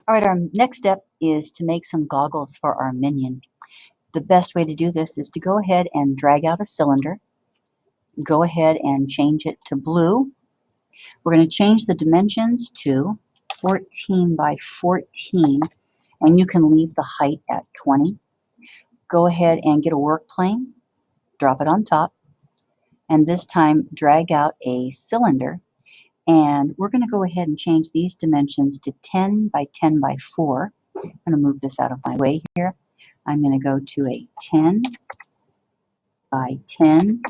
All right, our next step is to make some goggles for our Minion. The best way to do this is to go ahead and drag out a cylinder. Go ahead and change it to blue. We're going to change the dimensions to 14 by 14, and you can leave the height at 20. Go ahead and get a work plane, drop it on top, and this time drag out a cylinder. And we're going to go ahead and change these dimensions to 10 by 10 by 4. I'm going to move this out of my way here. I'm going to go to a 10 by 10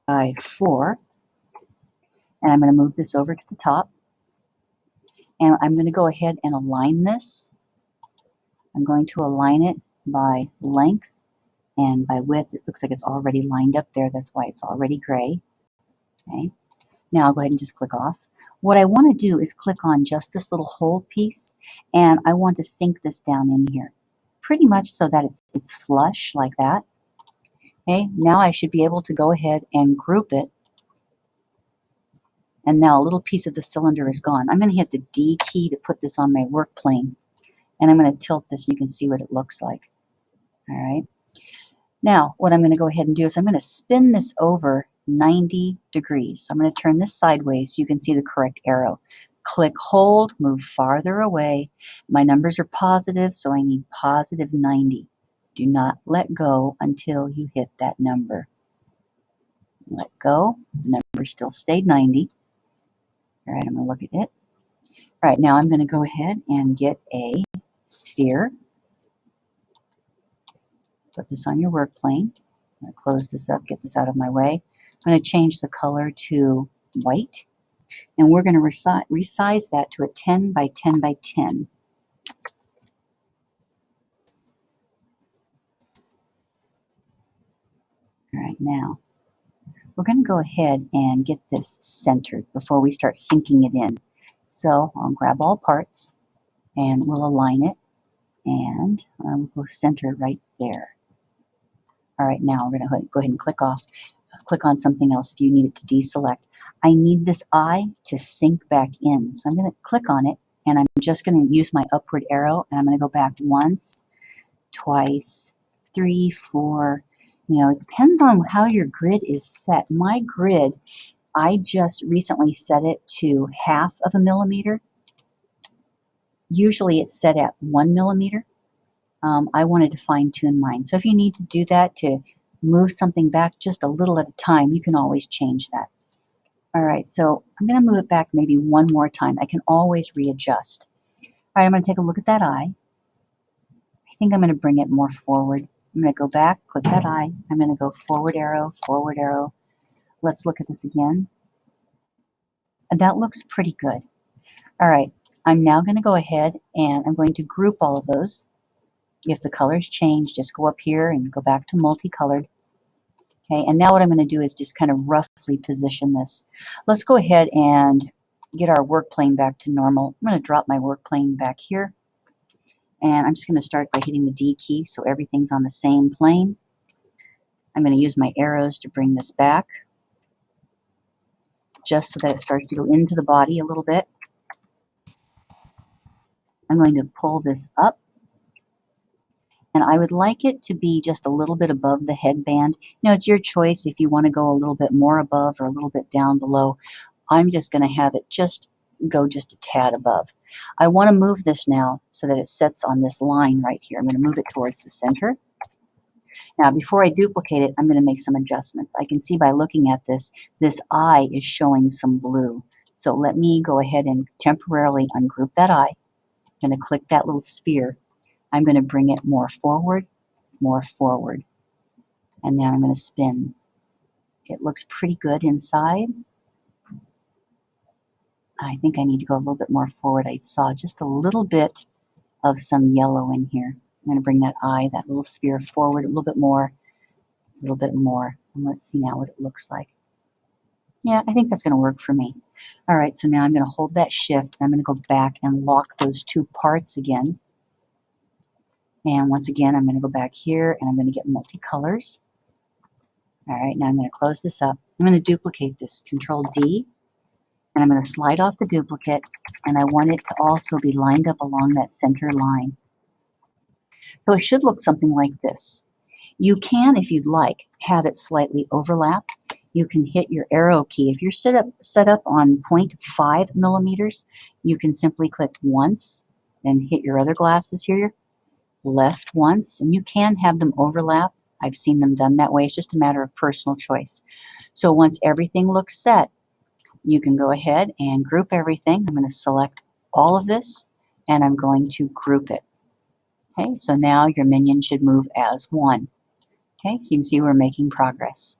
by 4. And I'm going to move this over to the top. And I'm going to go ahead and align this. I'm going to align it by length and by width. It looks like it's already lined up there. That's why it's already gray. Okay. Now I'll go ahead and just click off. What I want to do is click on just this little hole piece, and I want to sink this down in here, pretty much so that it's flush like that. Okay, now I should be able to go ahead and group it, and now a little piece of the cylinder is gone. I'm going to hit the D key to put this on my work plane, and I'm going to tilt this so you can see what it looks like. All right. Now, what I'm going to go ahead and do is I'm going to spin this over 90 degrees. So I'm going to turn this sideways so you can see the correct arrow. Click hold, move farther away. My numbers are positive, so I need positive 90. Do not let go until you hit that number. Let go. The number still stayed 90. All right, I'm going to look at it. All right, now I'm going to go ahead and get a sphere. Put this on your work plane. I'm going to close this up, get this out of my way. I'm going to change the color to white, and we're going to resize that to a 10 by 10 by 10. All right, now we're going to go ahead and get this centered before we start sinking it in. So I'll grab all parts and we'll align it, and we'll go center right there. All right, now we're going to go ahead and click off. Click on something else if you need it to deselect. I need this eye to sink back in. So I'm going to click on it, and I'm just going to use my upward arrow, and I'm going to go back once, twice, 3, 4. You know, it depends on how your grid is set. My grid, I just recently set it to 1/2 of a millimeter. Usually it's set at 1 millimeter. I wanted to fine tune mine. So if you need to do that to move something back just a little at a time, you can always change that. All right, so I'm going to move it back maybe one more time. I can always readjust. All right, I'm going to take a look at that eye. I think I'm going to bring it more forward. I'm going to go back, click that eye. I'm going to go forward arrow, forward arrow. Let's look at this again. And that looks pretty good. All right, I'm now going to go ahead and I'm going to group all of those. If the colors change, just go up here and go back to multicolored. Okay, and now what I'm going to do is just kind of roughly position this. Let's go ahead and get our work plane back to normal. I'm going to drop my work plane back here. And I'm just going to start by hitting the D key so everything's on the same plane. I'm going to use my arrows to bring this back, just so that it starts to go into the body a little bit. I'm going to pull this up. And I would like it to be just a little bit above the headband. You know, it's your choice if you want to go a little bit more above or a little bit down below. I'm just going to have it just go just a tad above. I want to move this now so that it sits on this line right here. I'm going to move it towards the center. Now, before I duplicate it, I'm going to make some adjustments. I can see by looking at this, this eye is showing some blue. So let me go ahead and temporarily ungroup that eye. I'm going to click that little sphere. I'm going to bring it more forward, and then I'm going to spin. It looks pretty good inside. I think I need to go a little bit more forward. I saw just a little bit of some yellow in here. I'm going to bring that eye, that little sphere forward a little bit more, and let's see now what it looks like. Yeah, I think that's going to work for me. All right, so now I'm going to hold that shift, and I'm going to go back and lock those two parts again. And once again, I'm going to go back here and I'm going to get multicolors. All right, now I'm going to close this up. I'm going to duplicate this, Control D, And I'm going to slide off the duplicate, and I want it to also be lined up along that center line. So it should look something like this. You can, if you'd like, have it slightly overlap. You can hit your arrow key. If you're set up on 0.5 millimeters, you can simply click once, then hit your other glasses here, left once, and you can have them overlap. I've seen them done that way. It's just a matter of personal choice. So once everything looks set, you can go ahead and group everything. I'm going to select all of this, and I'm going to group it. Okay, so now your minion should move as one. Okay, so you can see we're making progress.